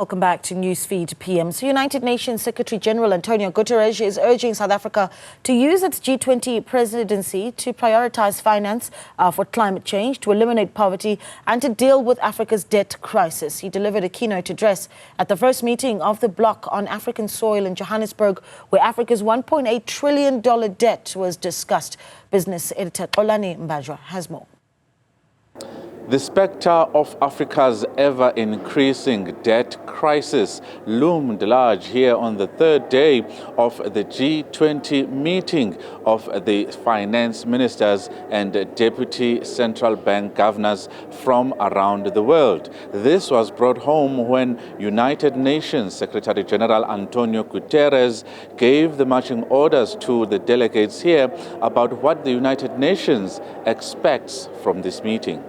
Welcome back to Newsfeed PM. So United Nations Secretary General Antonio Guterres is urging South Africa to use its G20 presidency to prioritise finance for climate change, to eliminate poverty and to deal with Africa's debt crisis. He delivered a keynote address at the first meeting of the bloc on African soil in Johannesburg, where Africa's $1.8 trillion debt was discussed. Business editor Xolani Mbanjwa has more. The spectre of Africa's ever-increasing debt crisis loomed large here on the third day of the G20 meeting of the finance ministers and deputy central bank governors from around the world. This was brought home when United Nations Secretary General Antonio Guterres gave the marching orders to the delegates here about what the United Nations expects from this meeting.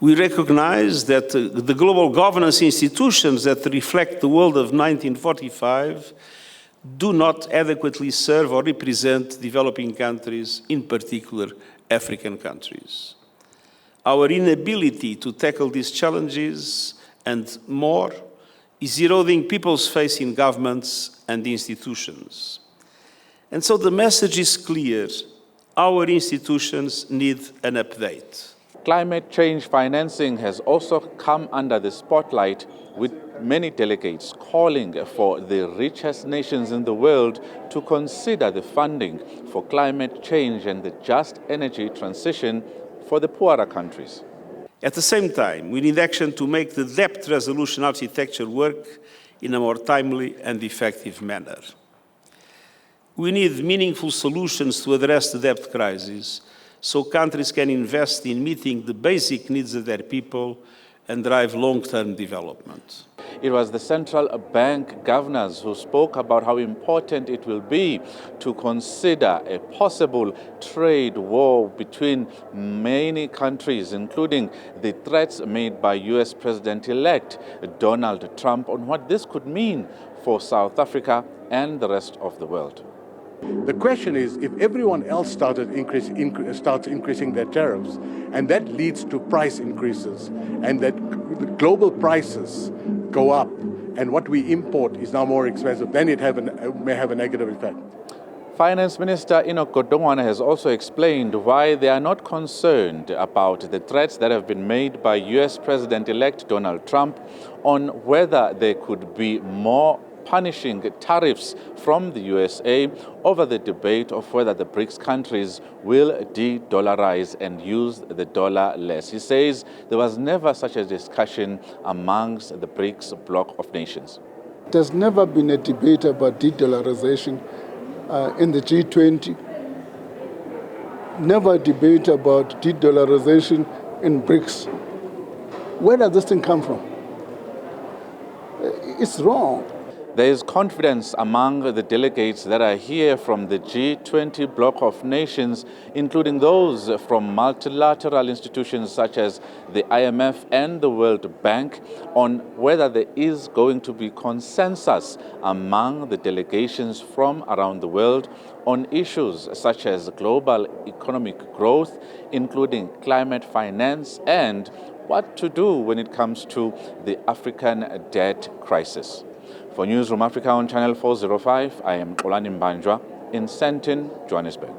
We recognize that the global governance institutions that reflect the world of 1945 do not adequately serve or represent developing countries, in particular African countries. Our inability to tackle these challenges and more is eroding people's faith in governments and institutions. And so the message is clear: our institutions need an update. Climate change financing has also come under the spotlight, with many delegates calling for the richest nations in the world to consider the funding for climate change and the just energy transition for the poorer countries. At the same time, we need action to make the debt resolution architecture work in a more timely and effective manner. We need meaningful solutions to address the debt crisis, so countries can invest in meeting the basic needs of their people and drive long-term development. It was the central bank governors who spoke about how important it will be to consider a possible trade war between many countries, including the threats made by US President-elect Donald Trump on what this could mean for South Africa and the rest of the world. The question is, if everyone else starts increasing their tariffs, and that leads to price increases, and that the global prices go up, and what we import is now more expensive, then it may have a negative effect. Finance Minister Enoch Godongwana has also explained why they are not concerned about the threats that have been made by US President-elect Donald Trump on whether there could be more punishing tariffs from the USA over the debate of whether the BRICS countries will de-dollarize and use the dollar less. He says there was never such a discussion amongst the BRICS bloc of nations. There's never been a debate about de-dollarization in the G20. Never a debate about de-dollarization in BRICS. Where does this thing come from? It's wrong. There is confidence among the delegates that are here from the G20 bloc of nations, including those from multilateral institutions such as the IMF and the World Bank, on whether there is going to be consensus among the delegations from around the world on issues such as global economic growth, including climate finance, and what to do when it comes to the African debt crisis. For Newzroom Afrika on Channel 405, I am Xolani Mbanjwa in Sandton, Johannesburg.